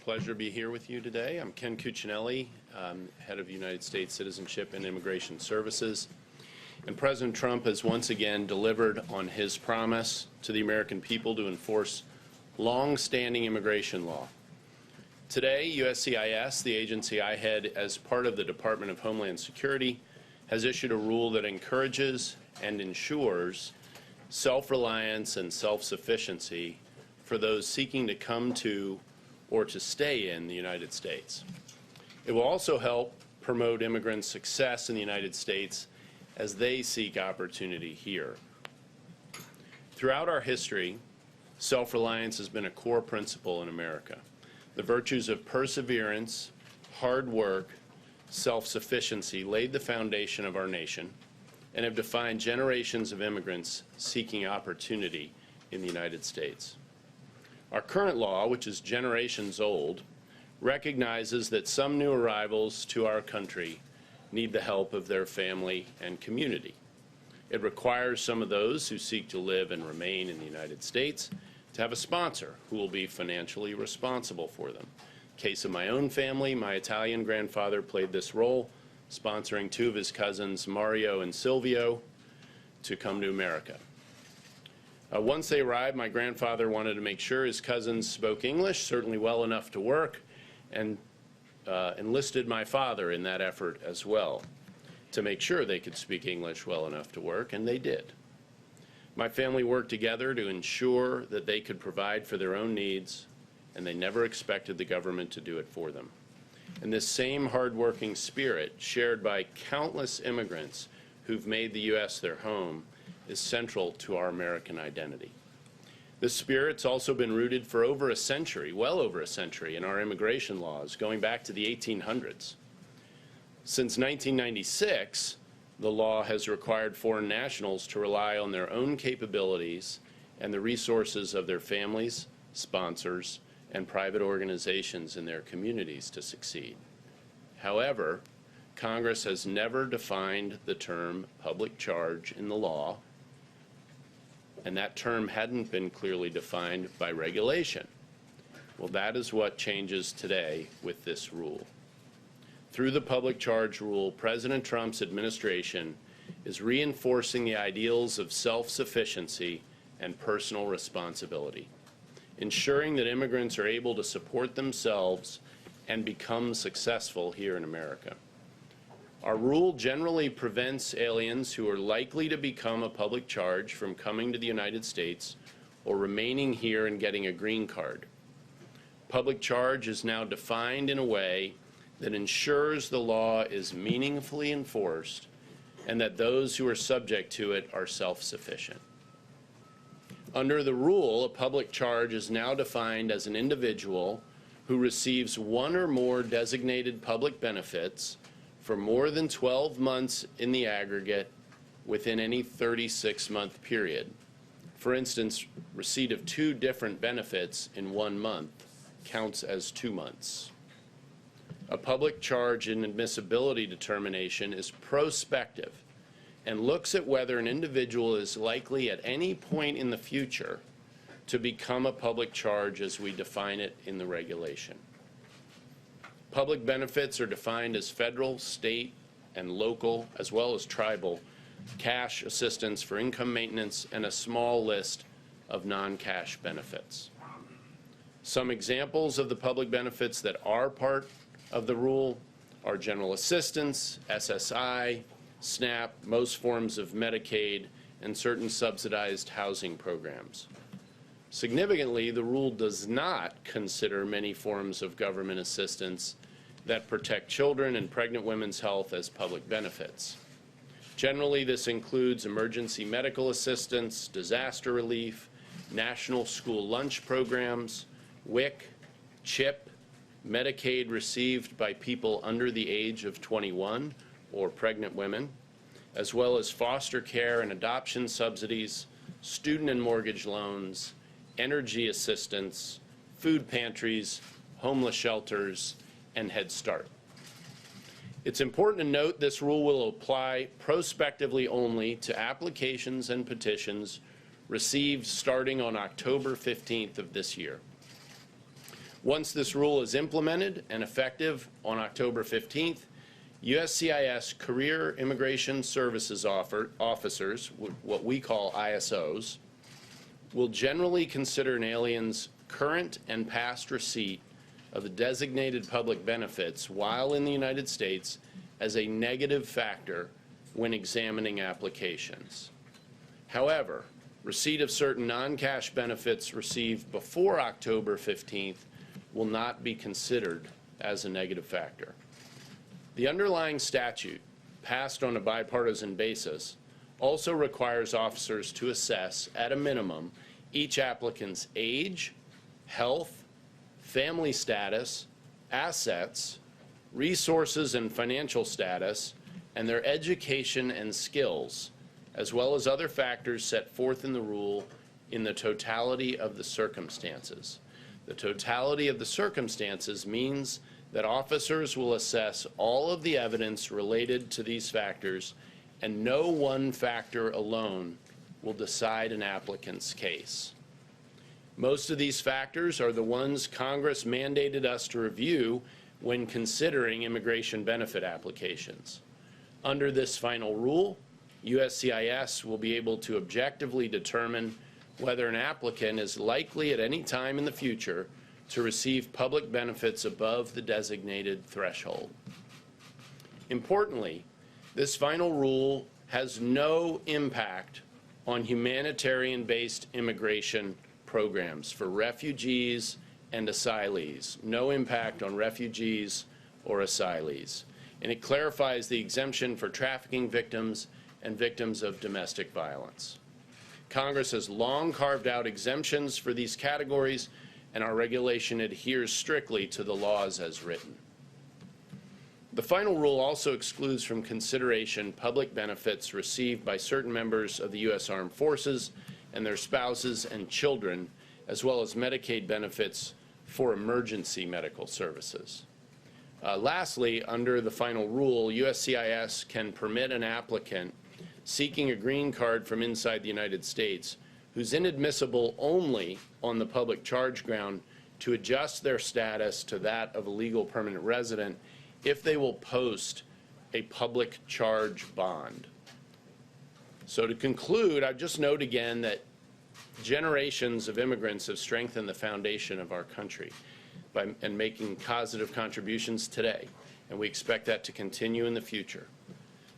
Pleasure to be here with you today. I'm Ken Cuccinelli, head of United States Citizenship and Immigration Services. And President Trump has once again delivered on his promise to the American people to enforce long-standing immigration law. Today, USCIS, the agency I head as part of the Department of Homeland Security, has issued a rule that encourages and ensures self-reliance and self-sufficiency for those seeking to come to or to stay in the United States. It will also help promote immigrants' success in the United States as they seek opportunity here. Throughout our history, self-reliance has been a core principle in America. The virtues of perseverance, hard work, self-sufficiency laid the foundation of our nation and have defined generations of immigrants seeking opportunity in the United States. Our current law, which is generations old, recognizes that some new arrivals to our country need the help of their family and community. It requires some of those who seek to live and remain in the United States to have a sponsor who will be financially responsible for them. Case of my own family, my Italian grandfather played this role, sponsoring two of his cousins, Mario and Silvio, to come to America. Once they arrived, my grandfather wanted to make sure his cousins spoke English, certainly well enough to work, and enlisted my father in that effort as well, to make sure they could speak English well enough to work, and they did. My family worked together to ensure that they could provide for their own needs, and they never expected the government to do it for them. And this same hardworking spirit, shared by countless immigrants who've made the U.S. their home, is central to our American identity. This spirit's also been rooted for over a century, well over a century, in our immigration laws, going back to the 1800s. Since 1996, the law has required foreign nationals to rely on their own capabilities and the resources of their families, sponsors, and private organizations in their communities to succeed. However, Congress has never defined the term public charge in the law, and that term hadn't been clearly defined by regulation. Well, that is what changes today with this rule. Through the public charge rule, President Trump's administration is reinforcing the ideals of self-sufficiency and personal responsibility, ensuring that immigrants are able to support themselves and become successful here in America. Our rule generally prevents aliens who are likely to become a public charge from coming to the United States or remaining here and getting a green card. Public charge is now defined in a way that ensures the law is meaningfully enforced and that those who are subject to it are self-sufficient. Under the rule, a public charge is now defined as an individual who receives one or more designated public benefits for more than 12 months in the aggregate within any 36-month period. For instance, receipt of two different benefits in 1 month counts as 2 months. A public charge and admissibility determination is prospective and looks at whether an individual is likely at any point in the future to become a public charge as we define it in the regulation. Public benefits are defined as federal, state, and local, as well as tribal, cash assistance for income maintenance, and a small list of non-cash benefits. Some examples of the public benefits that are part of the rule are general assistance, SSI, SNAP, most forms of Medicaid, and certain subsidized housing programs. Significantly, the rule does not consider many forms of government assistance that protect children and pregnant women's health as public benefits. Generally, this includes emergency medical assistance, disaster relief, national school lunch programs, WIC, CHIP, Medicaid received by people under the age of 21 or pregnant women, as well as foster care and adoption subsidies, student and mortgage loans, energy assistance, food pantries, homeless shelters, and Head Start. It's important to note this rule will apply prospectively only to applications and petitions received starting on October 15th of this year. Once this rule is implemented and effective on October 15th, USCIS Career Immigration Services officers, what we call ISOs, will generally consider an alien's current and past receipt of the designated public benefits while in the United States as a negative factor when examining applications. However, receipt of certain non-cash benefits received before October 15th will not be considered as a negative factor. The underlying statute, passed on a bipartisan basis, also requires officers to assess, at a minimum, each applicant's age, health, family status, assets, resources and financial status, and their education and skills, as well as other factors set forth in the rule in the totality of the circumstances. The totality of the circumstances means that officers will assess all of the evidence related to these factors, and no one factor alone will decide an applicant's case. Most of these factors are the ones Congress mandated us to review when considering immigration benefit applications. Under this final rule, USCIS will be able to objectively determine whether an applicant is likely at any time in the future to receive public benefits above the designated threshold. Importantly, this final rule has no impact on humanitarian-based immigration programs for refugees and asylees. No impact on refugees or asylees. And it clarifies the exemption for trafficking victims and victims of domestic violence. Congress has long carved out exemptions for these categories, and our regulation adheres strictly to the laws as written. The final rule also excludes from consideration public benefits received by certain members of the U.S. Armed Forces and their spouses and children, as well as Medicaid benefits for emergency medical services. Lastly, under the final rule, USCIS can permit an applicant seeking a green card from inside the United States who's inadmissible only on the public charge ground to adjust their status to that of a legal permanent resident if they will post a public charge bond. So to conclude, I'd just note again that generations of immigrants have strengthened the foundation of our country and making positive contributions today, and we expect that to continue in the future.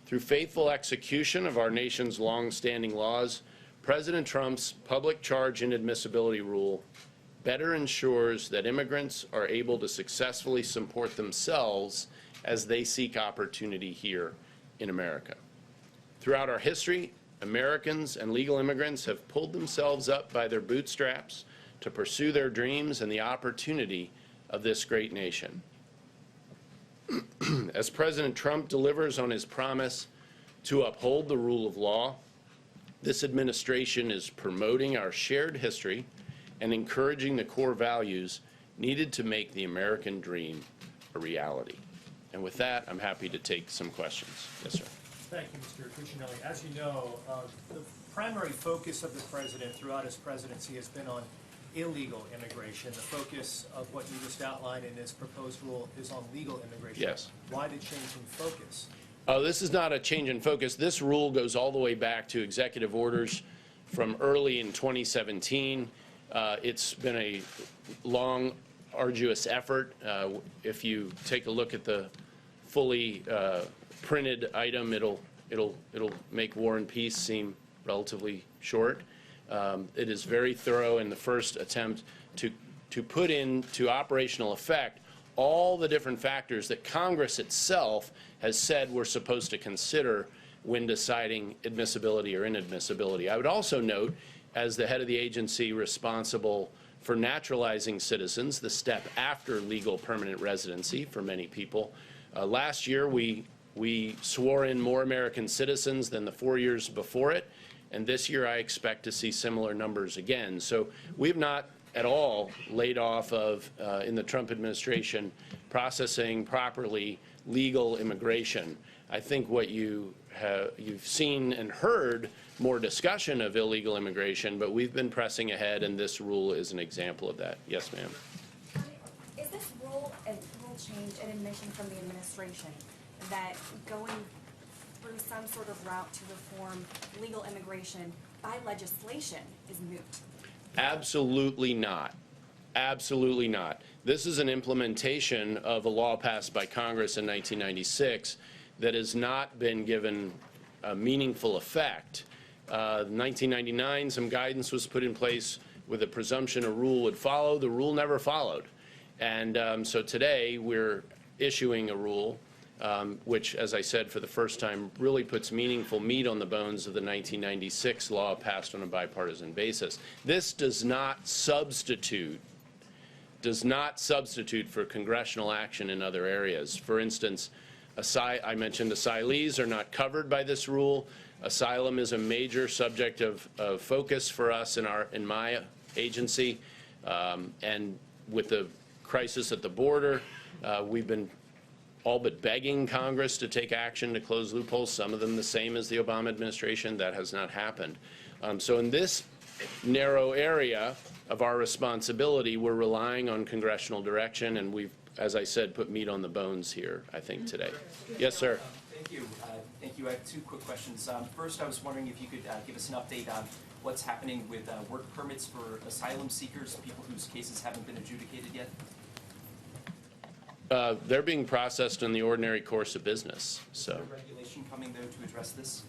Through faithful execution of our nation's long-standing laws, President Trump's public charge inadmissibility rule better ensures that immigrants are able to successfully support themselves as they seek opportunity here in America. Throughout our history, Americans and legal immigrants have pulled themselves up by their bootstraps to pursue their dreams and the opportunity of this great nation. As President Trump delivers on his promise to uphold the rule of law, this administration is promoting our shared history and encouraging the core values needed to make the American dream a reality. And with that, I'm happy to take some questions. Yes, sir. Thank you, Mr. Cuccinelli. As you know, the primary focus of the President throughout his presidency has been on illegal immigration. The focus of what you just outlined in this proposed rule is on legal immigration. Yes. Why the change in focus? This is not a change in focus. This rule goes all the way back to executive orders from early in 2017. It's been a long, arduous effort. If you take a look at the fully printed item, it'll make War and Peace seem relatively short. It is very thorough in the first attempt to put into operational effect all the different factors that Congress itself has said we're supposed to consider when deciding admissibility or inadmissibility. I would also note, as the head of the agency responsible for naturalizing citizens, the step after legal permanent residency for many people, last year we swore in more American citizens than the 4 years before it, and this year I expect to see similar numbers again. So we've not at all laid off of, in the Trump administration, processing properly legal immigration. I think what you've seen and heard more discussion of illegal immigration, but we've been pressing ahead, and this rule is an example of that. Yes, ma'am. change an admission from the administration that going through some sort of route to reform legal immigration by legislation is moot? Absolutely not. Absolutely not. This is an implementation of a law passed by Congress in 1996 that has not been given a meaningful effect. 1999, some guidance was put in place with a presumption a rule would follow. The rule never followed. And so today we're issuing a rule which, as I said, for the first time, really puts meaningful meat on the bones of the 1996 law passed on a bipartisan basis. This does not substitute for congressional action in other areas. For instance, I mentioned asylees are not covered by this rule. Asylum is a major subject of focus for us in my agency, and with the crisis at the border, we've been all but begging Congress to take action to close loopholes, some of them the same as the Obama administration. That has not happened. So in this narrow area of our responsibility, we're relying on congressional direction, and we've, as I said, put meat on the bones here, I think, today. Yes, sir. Thank you. Thank you. I have two quick questions. First, I was wondering if you could give us an update on what's happening with work permits for asylum seekers, people whose cases haven't been adjudicated yet. They're being processed in the ordinary course of business. So. Is there regulation coming, though, to address this?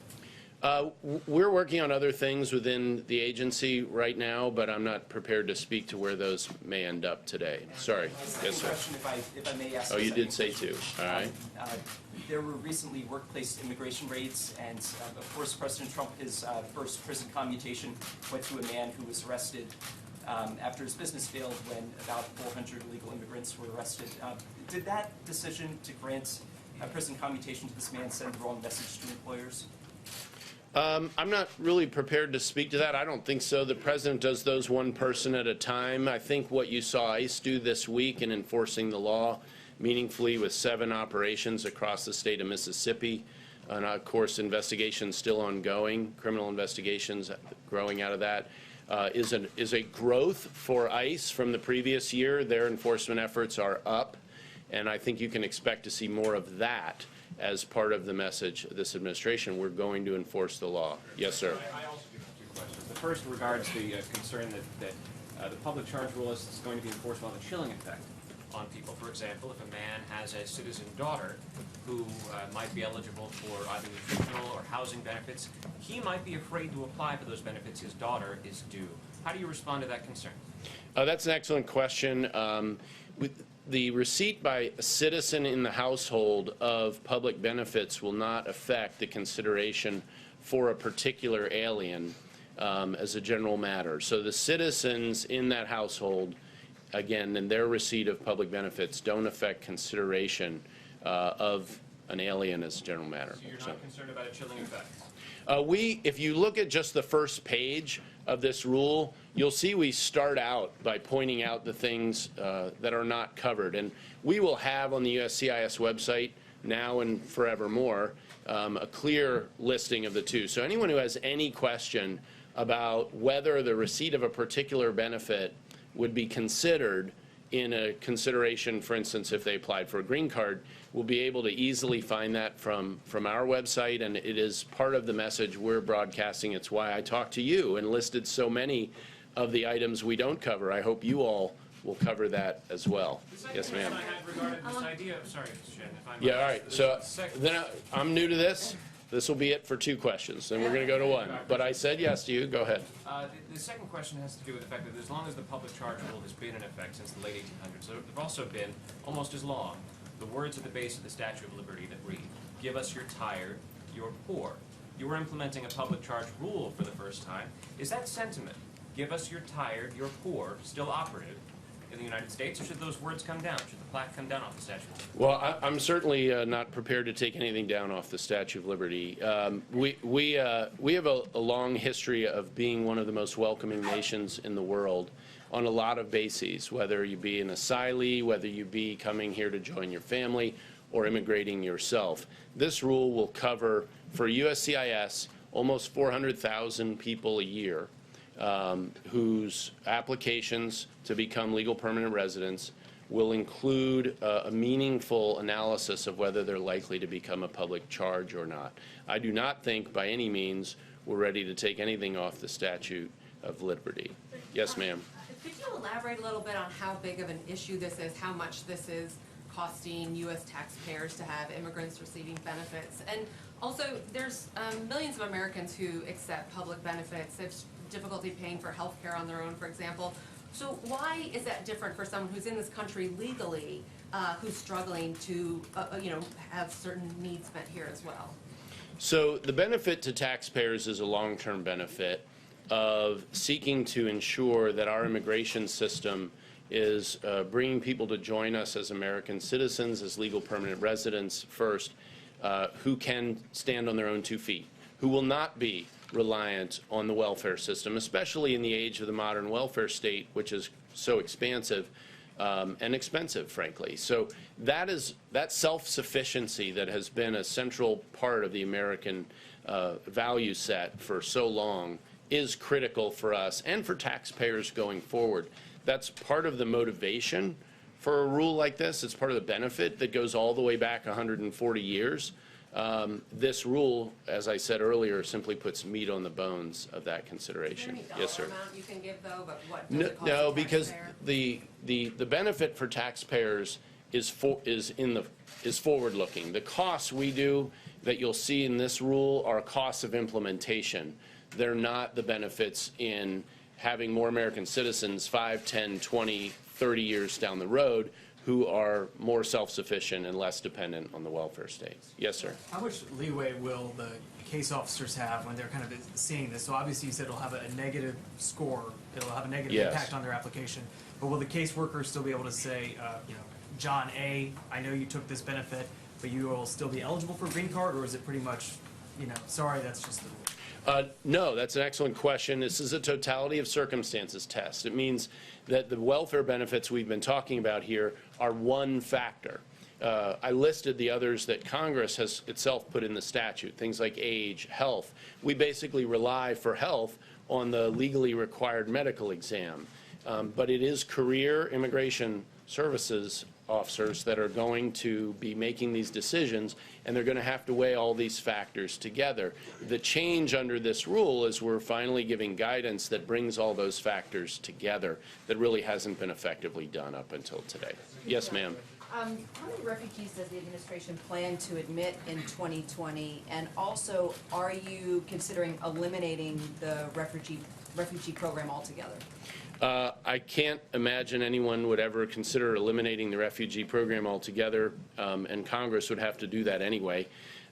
We're working on other things within the agency right now, but I'm not prepared to speak to where those may end up today. Sorry. Yes, sir. Question, if I may ask. Oh, you did say two. All right. There were recently workplace immigration raids, and of course, President Trump, his first prison commutation went to a man who was arrested after his business failed when about 400 illegal immigrants were arrested. Did that decision to grant a prison commutation to this man send the wrong message to employers? I'm not really prepared to speak to that. I don't think so. The president does those one person at a time. I think what you saw ICE do this week in enforcing the law meaningfully with 7 operations across the state of Mississippi, and of course investigations still ongoing, criminal investigations growing out of that, is a growth for ICE from the previous year. Their enforcement efforts are up, and I think you can expect to see more of that as part of the message of this administration. We're going to enforce the law. Yes, sir. I also do have 2 questions. The first regards the concern that the public charge rule is going to be enforced while the chilling effect on people. For example, if a man has a citizen daughter who might be eligible for either nutritional or housing benefits, he might be afraid to apply for those benefits his daughter is due. How do you respond to that concern? That's an excellent question. The receipt by a citizen in the household of public benefits will not affect the consideration for a particular alien as a general matter. So the citizens in that household, again, and their receipt of public benefits don't affect consideration of an alien as a general matter. So you're not concerned about a chilling effect? If you look at just the first page of this rule, you'll see we start out by pointing out the things that are not covered. And we will have on the USCIS website now and forevermore a clear listing of the two. So anyone who has any question about whether the receipt of a particular benefit would be considered in a consideration, for instance, if they applied for a green card, we'll be able to easily find that from our website, and it is part of the message we're broadcasting. It's why I talked to you and listed so many of the items we don't cover. I hope you all will cover that as well. Yes, ma'am. I had regarded this idea, sorry, Mr. Chairman, if I might. Yeah, all right. So then I'm new to this. This will be it for 2 questions, and we're going to go to 1. But I said yes to you. Go ahead. The second question has to do with the fact that as long as the public charge rule has been in effect since the late 1800s, there have also been, almost as long, the words at the base of the Statue of Liberty that read, "Give us your tired, your poor." You were implementing a public charge rule for the first time. Is that sentiment, "Give us your tired, your poor," still operative in the United States, or should those words come down? Should the plaque come down off the Statue of Liberty? Well, I'm certainly not prepared to take anything down off the Statue of Liberty. We have a long history of being one of the most welcoming nations in the world on a lot of bases, whether you be an asylee, whether you be coming here to join your family, or immigrating yourself. This rule will cover, for USCIS, almost 400,000 people a year whose applications to become legal permanent residents will include a meaningful analysis of whether they're likely to become a public charge or not. I do not think by any means we're ready to take anything off the statute of liberty. Yes, ma'am. Could you elaborate a little bit on how big of an issue this is, how much this is costing U.S. taxpayers to have immigrants receiving benefits? And also, there's millions of Americans who accept public benefits. They have difficulty paying for health care on their own, for example. So why is that different for someone who's in this country legally, who's struggling to, have certain needs met here as well? So the benefit to taxpayers is a long-term benefit of seeking to ensure that our immigration system is bringing people to join us as American citizens, as legal permanent residents first, who can stand on their own 2 feet, who will not be reliant on the welfare system, especially in the age of the modern welfare state, which is so expansive and expensive, frankly. So that self-sufficiency that has been a central part of the American value set for so long is critical for us and for taxpayers going forward. That's part of the motivation for a rule like this. It's part of the benefit that goes all the way back 140 years. This rule, as I said earlier, simply puts meat on the bones of that consideration. Is there any Yes, sir. dollar amount you can give, though, but what does it cost No, the because taxpayer? the benefit for taxpayers is forward-looking. The costs we do that you'll see in this rule are costs of implementation. They're not the benefits in having more American citizens 5, 10, 20, 30 years down the road who are more self-sufficient and less dependent on the welfare state. Yes, sir. How much leeway will the case officers have when they're kind of seeing this? So obviously you said it'll have a negative score, it'll have a negative Yes. impact on their application, but will the caseworker still be able to say, John A., I know you took this benefit, but you will still be eligible for a green card, or is it pretty much, sorry, that's just the rule? No, that's an excellent question. This is a totality of circumstances test. It means that the welfare benefits we've been talking about here are one factor. I listed the others that Congress has itself put in the statute, things like age, health. We basically rely for health on the legally required medical exam. But it is career immigration services officers that are going to be making these decisions, and they're going to have to weigh all these factors together. The change under this rule is we're finally giving guidance that brings all those factors together that really hasn't been effectively done up until today. Yes, ma'am. How many refugees does the administration plan to admit in 2020? And also, are you considering eliminating the refugee program altogether? I can't imagine anyone would ever consider eliminating the refugee program altogether, and Congress would have to do that anyway.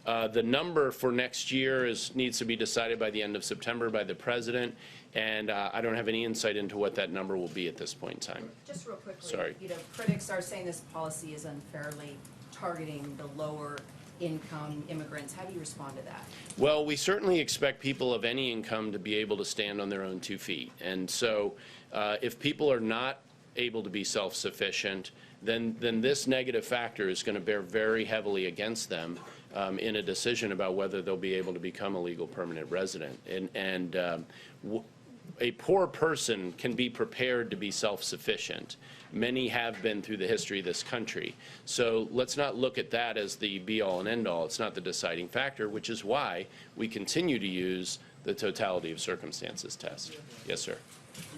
The number for next year needs to be decided by the end of September by the President, and I don't have any insight into what that number will be at this point in time. Just real quickly, Sorry. Critics are saying this policy is unfairly targeting the lower income immigrants. How do you respond to that? Well, we certainly expect people of any income to be able to stand on their own 2 feet. And so if people are not able to be self-sufficient, then this negative factor is going to bear very heavily against them in a decision about whether they'll be able to become a legal permanent resident. A poor person can be prepared to be self-sufficient. Many have been through the history of this country. So let's not look at that as the be-all and end-all. It's not the deciding factor, which is why we continue to use the totality of circumstances test. Yes, sir.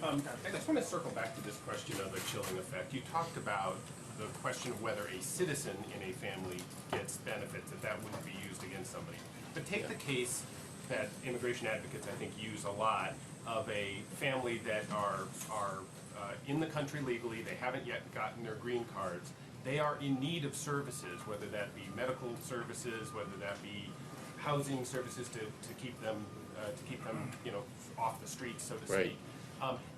I just want to circle back to this question of a chilling effect. You talked about the question of whether a citizen in a family gets benefits, that wouldn't be used against somebody. But take the case that immigration advocates, I think, use a lot of a family that are in the country legally, they haven't yet gotten their green cards, they are in need of services, whether that be medical services, whether that be housing services to keep them off the streets, so to Right. speak.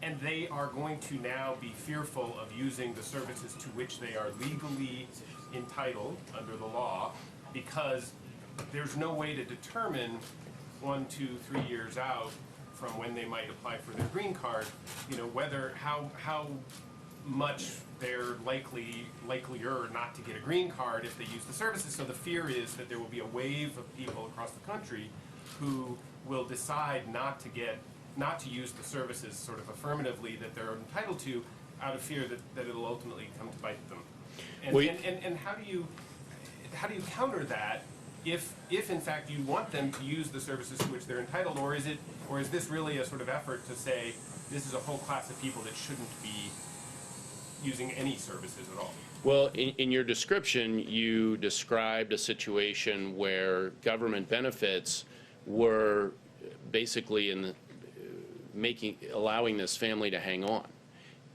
And they are going to now be fearful of using the services to which they are legally entitled under the law, because there's no way to determine 1, 2, 3 years out from when they might apply for their green card, whether how much they're likelier not to get a green card if they use the services. So the fear is that there will be a wave of people across the country who will decide not to use the services sort of affirmatively that they're entitled to, out of fear that it'll ultimately come to bite them. We- And how do you counter that if in fact you want them to use the services to which they're entitled, or is this really a sort of effort to say this is a whole class of people that shouldn't be using any services at all? Well, in your description, you described a situation where government benefits were basically allowing this family to hang on,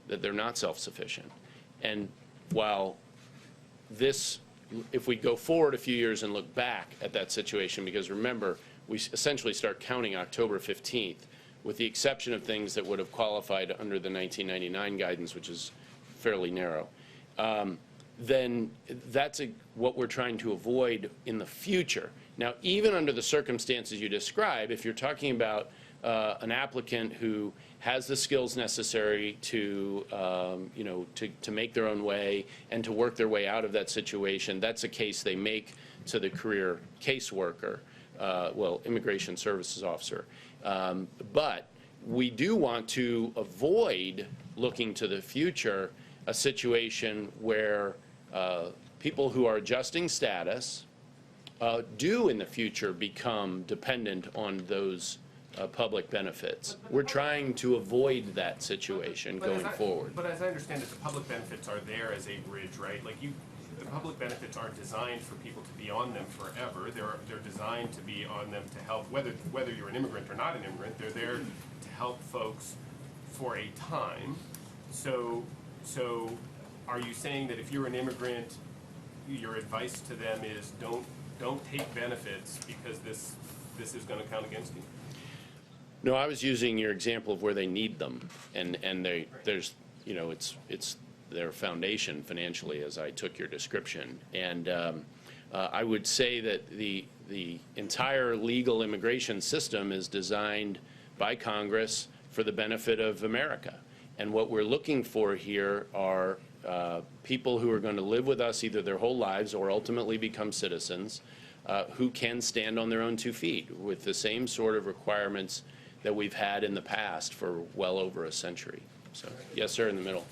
that they're not self-sufficient. And while if we go forward a few years and look back at that situation, because remember, we essentially start counting October 15th, with the exception of things that would have qualified under the 1999 guidance, which is fairly narrow, then that's what we're trying to avoid in the future. Now, even under the circumstances you describe, if you're talking about an applicant who has the skills necessary to, to make their own way and to work their way out of that situation, that's a case they make to the career caseworker, immigration services officer. But we do want to avoid looking to the future a situation where people who are adjusting status do in the future become dependent on those public benefits. We're trying to avoid that situation going forward. But as I understand it, the public benefits are there as a bridge, right? Like the public benefits aren't designed for people to be on them forever. They're designed to be on them to help, whether you're an immigrant or not an immigrant, they're there to help folks for a time. So are you saying that if you're an immigrant, your advice to them is don't take benefits because this is going to count against you? No, I was using your example of where they need them, and there's it's their foundation financially, as I took your description, and I would say that the entire legal immigration system is designed by Congress for the benefit of America, and what we're looking for here are people who are going to live with us either their whole lives or ultimately become citizens, who can stand on their own 2 feet with the same sort of requirements that we've had in the past for well over a century. So, yes, sir, in the middle.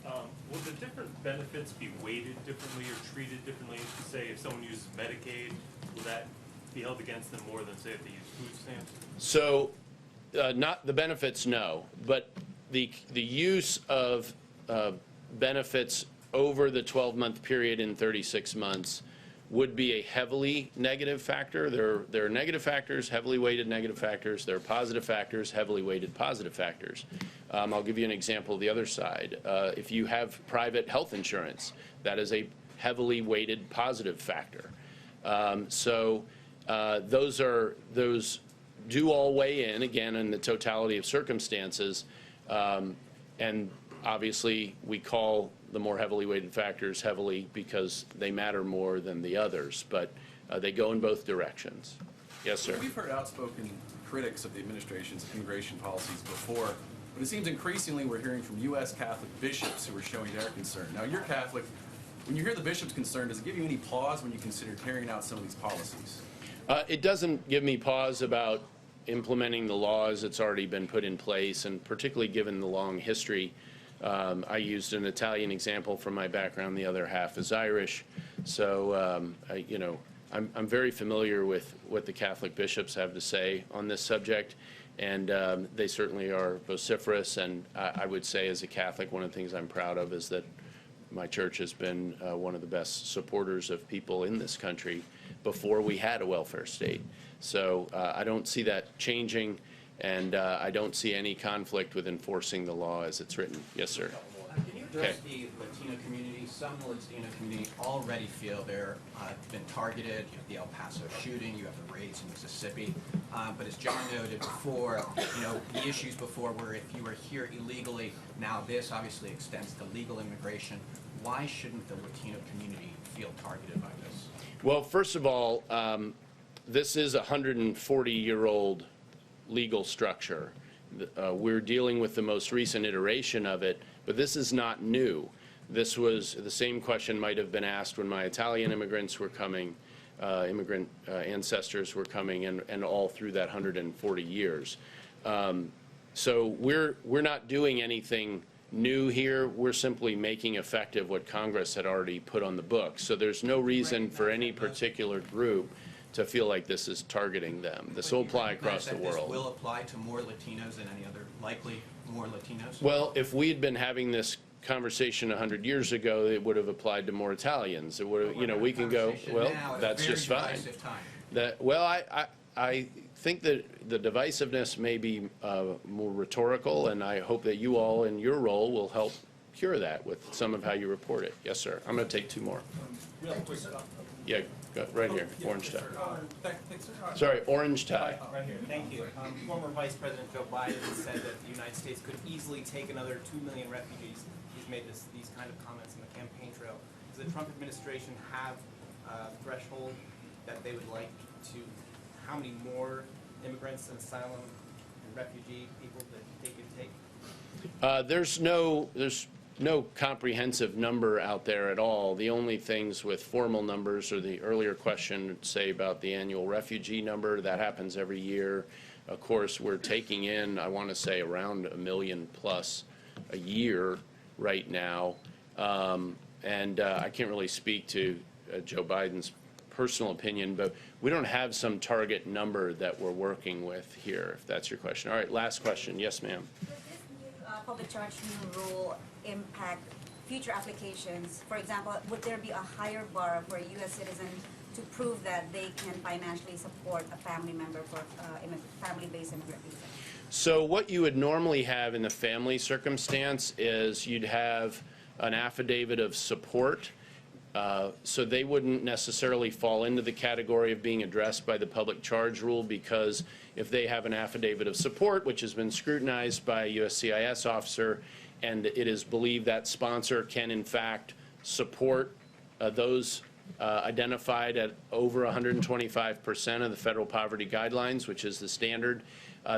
Will the different benefits be weighted differently or treated differently? Say, if someone uses Medicaid, will that be held against them more than, say, if they use food stamps? So, not the benefits, no, but the use of benefits over the 12-month period in 36 months would be a heavily negative factor. There are negative factors, heavily weighted negative factors. There are positive factors, heavily weighted positive factors. I'll give you an example of the other side. If you have private health insurance, that is a heavily weighted positive factor. Those do all weigh in, again, in the totality of circumstances. And obviously, we call the more heavily weighted factors heavily because they matter more than the others, but they go in both directions. Yes, sir. We've heard outspoken critics of the administration's immigration policies before, but it seems increasingly we're hearing from U.S. Catholic bishops who are showing their concern. Now, you're Catholic. When you hear the bishop's concern, does it give you any pause when you consider carrying out some of these policies? It doesn't give me pause about implementing the laws that's already been put in place, and particularly given the long history. I used an Italian example from my background. The other half is Irish. So, I'm very familiar with what the Catholic bishops have to say on this subject, and they certainly are vociferous. And I would say, as a Catholic, one of the things I'm proud of is that my church has been one of the best supporters of people in this country before we had a welfare state. So I don't see that changing. And I don't see any conflict with enforcing the law as it's written. Yes, sir. Can you address the Latino community? Some Latino community already feel they're been targeted. You have the El Paso shooting. You have the raids in Mississippi. But as John noted before, the issues before were if you were here illegally. Now this obviously extends to legal immigration. Why shouldn't the Latino community feel targeted by this? Well, first of all, this is a 140-year-old legal structure. We're dealing with the most recent iteration of it, but this is not new. This was the same question might have been asked when my Italian immigrants were coming, immigrant ancestors were coming, and all through that 140 years. So we're not doing anything new here. We're simply making effective what Congress had already put on the books. So there's no reason for any particular group to feel like this is targeting them. This will apply across the This will world. apply to more Latinos than any other, likely more Latinos? Well, if we had been having this conversation 100 years ago, it would have applied to more Italians. It would have, you know, we can go, well, that's just fine. Well, I think that the divisiveness may be more rhetorical, and I hope that you all in your role will help cure that with some of how you report it. Yes, sir. I'm going to take two more. Real quick, Yeah, go right here, orange tie. Thanks, sir. Sorry, orange tie. Right here, thank you. Former Vice President Joe Biden said that the United States could easily take another 2 million refugees. He's made these kind of comments on the campaign trail. Does the Trump administration have a threshold that they would like to, how many more immigrants and asylum and refugee people that they could take? There's no comprehensive number out there at all. The only things with formal numbers are the earlier question, say about the annual refugee number. That happens every year. Of course, we're taking in, I want to say, around 1 million plus a year right now. I can't really speak to Joe Biden's personal opinion, but we don't have some target number that we're working with here, if that's your question. All right, last question. Yes, ma'am. Does this new public charge new rule impact future applications? For example, would there be a higher bar for a U.S. citizen to prove that they can financially support a family member for family-based immigrant visa? So what you would normally have in the family circumstance is you'd have an affidavit of support. So they wouldn't necessarily fall into the category of being addressed by the public charge rule, because if they have an affidavit of support, which has been scrutinized by a USCIS officer, and it is believed that sponsor can in fact support those identified at over 125% of the federal poverty guidelines, which is the standard,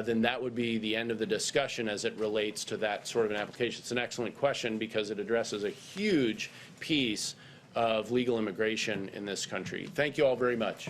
then that would be the end of the discussion as it relates to that sort of an application. It's an excellent question because it addresses a huge piece of legal immigration in this country. Thank you all very much.